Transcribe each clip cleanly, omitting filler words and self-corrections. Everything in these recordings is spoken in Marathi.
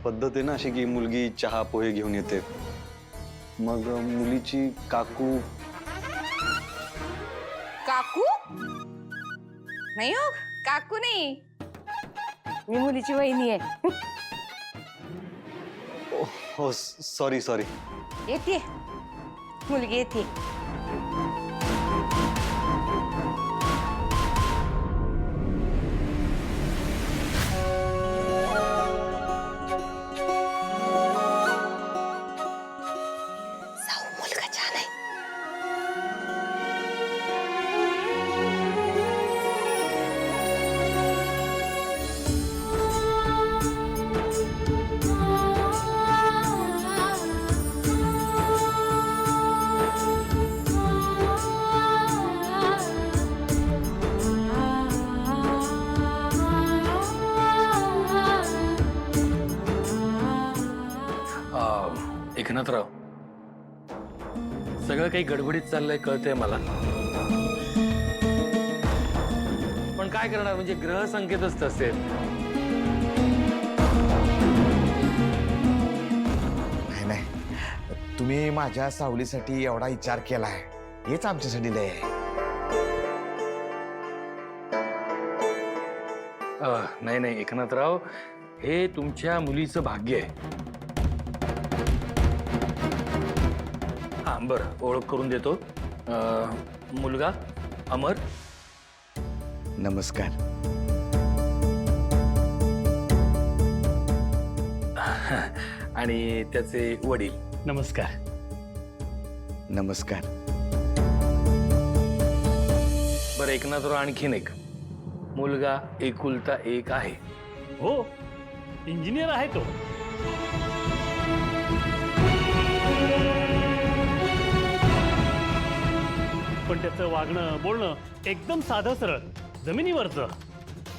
पद्धत आहे ना अशी की मुलगी चहा पोहे घेऊन येते, मग मुलीची काकू. काकू नाही हो, काकू नाही, मी मुलीची वहिनी आहे. हो सॉरी सॉरी. येते मुलगी येते. साऊ मुलगा छान आहे. एकनाथराव, सगळं काही गडबडीत चाललंय कळतंय मला, पण काय करणार, म्हणजे ग्रह संकेतच तसे. नाही नाही, तुम्ही माझ्या सावलीसाठी एवढा विचार केलाय हेच आमच्यासाठी लय आहे. नाही नाही एकनाथराव, हे तुमच्या मुलीचं भाग्य आहे. हा बरं, ओळख करून देतो. मुलगा अमर. नमस्कार. आणि त्याचे वडील. नमस्कार. नमस्कार. बरं एकनाथराव, आणखीन एक मुलगा एकुलता एक आहे. हो, इंजिनियर आहे तो. पण त्याचं वागणं बोलणं एकदम साधं सरळ, जमिनीवरचं.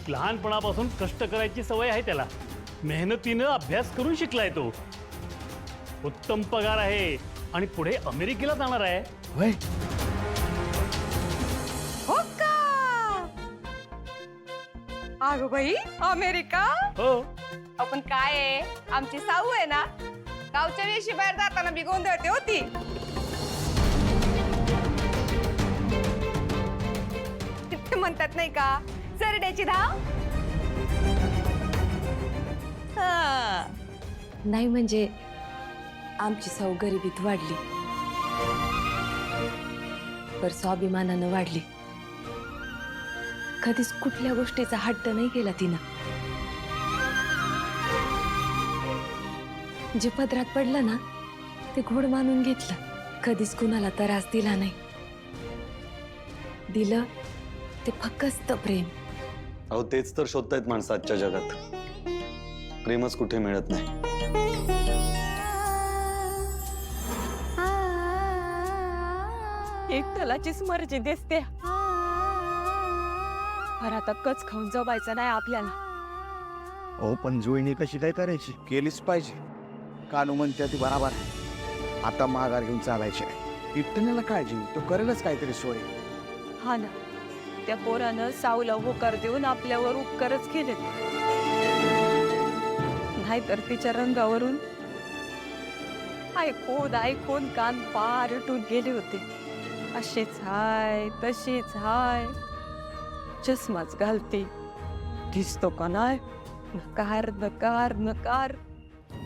लहानपणापासून कष्ट करायची सवय आहे त्याला. मेहनतीनं अभ्यास करून शिकलाय तो. उत्तम पगार आहे आणि पुढे अमेरिकेला जाणार आहे. होय. हो का? अगं बाई, अमेरिका. हो. आपण काय आहे, आमची साऊ आहे ना, गावच्या वेशी बाहेर जाताना मी गोंधळते होती. म्हणतात नाही का, सरड्याची धाव. नाही म्हणजे आमची साऊ गरिबीत वाढली, पर स्वाभिमानानं वाढली. कधीच कुठल्या गोष्टीचा हट्ट नाही केला तिनं. जे पदरात पडलं ना ते घोड मानून घेतलं. कधीच कुणाला त्रास दिला नाही. दिलं ते फक्त प्रेम. अहो तेच तर शोधतायत माणसं आजच्या जगात. प्रेमच कुठे मिळत नाही. एक तलाचीच मर्जी दिसते. आता कच खाऊन जबायचं नाही आपल्याला. हो, पण जुळणी कशी काय करायची केलीच पाहिजे. कानू म्हणते ती बराबर आहे. आता माघार घेऊन चालायचे नाही. इट्टण्याला काळजी, तो करेलच काहीतरी सोय. हा ना, त्या पोरानं साऊला होकार देऊन आपल्यावर उपकारच केले. नाहीतर तिच्या रंगावरून ऐकून कान पार उठून गेले होते. अशीच हाय तशीच हाय, चष्माच घालते, दिसतो का नाही, नकार नकार नकार.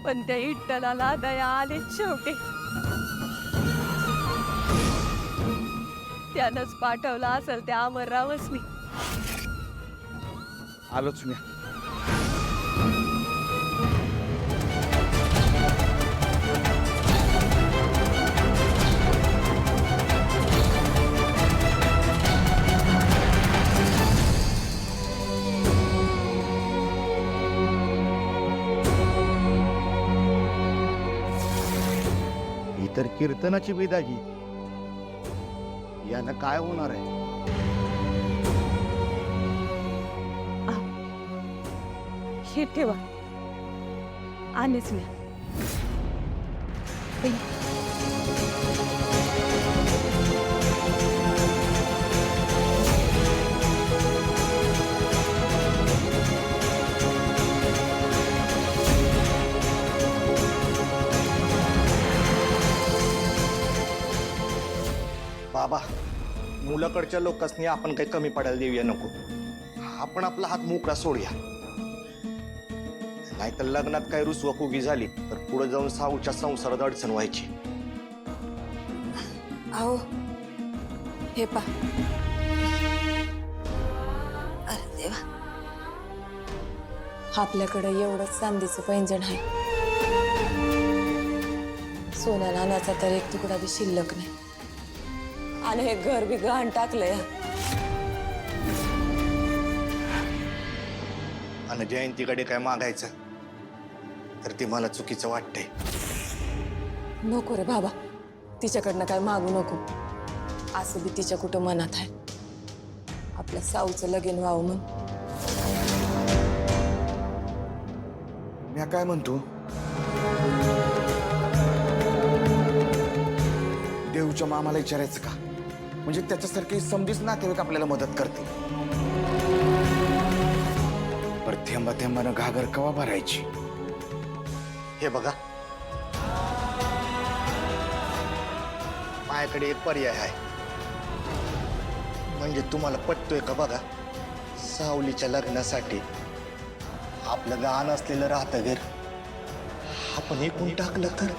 पण त्या इट्टला दया आली शेवटी. त्यानंच पाठवला असेल त्या अमररावसनी. आलोच मी. ही तर कीर्तनाची बिदागी. यानं काय होणार आहे? हे ठेवा, आणेच मी. बाबा मुलाकडच्या लोकांनी आपण काही कमी पडायला देऊया नको. आपण आपला हात मोकळा सोडूया. नाहीतर लग्नात काही रुसवा उभी झाली तर पुढे जाऊन साऊच्या संसारात अडचण व्हायची. अहो हे पा, अरे देवा, आपल्याकडे एवढंच चांदीचं पैंजण आहे. सोन्या नाण्याचा तर एक तुकडा बी शिल्लक नाही. आणि हे घर बी गहाण टाकलंय. आणि जयंतीकडे काय मागायचं तर ते मला चुकीचं वाटतंय. नको रे बाबा, तिच्याकडनं काय मागू नको. असं बी तिच्या कुठं मनात आहे आपल्या साऊचं लगीन व्हावं म्हणून. मी काय म्हणतो, देऊच्या मामाला विचारायचं का? म्हणजे त्याच्यासारखी समधीच नातेवाईक आपल्याला मदत करते. पर थेंबा थेंबानं घागर कवा भरायची. हे बघा, माझ्याकडे एक पर्याय आहे. म्हणजे तुम्हाला पटतोय का बघा. सावलीच्या लग्नासाठी आपलं गहाण असलेलं राहतं घर आपण एकूण टाकलं तर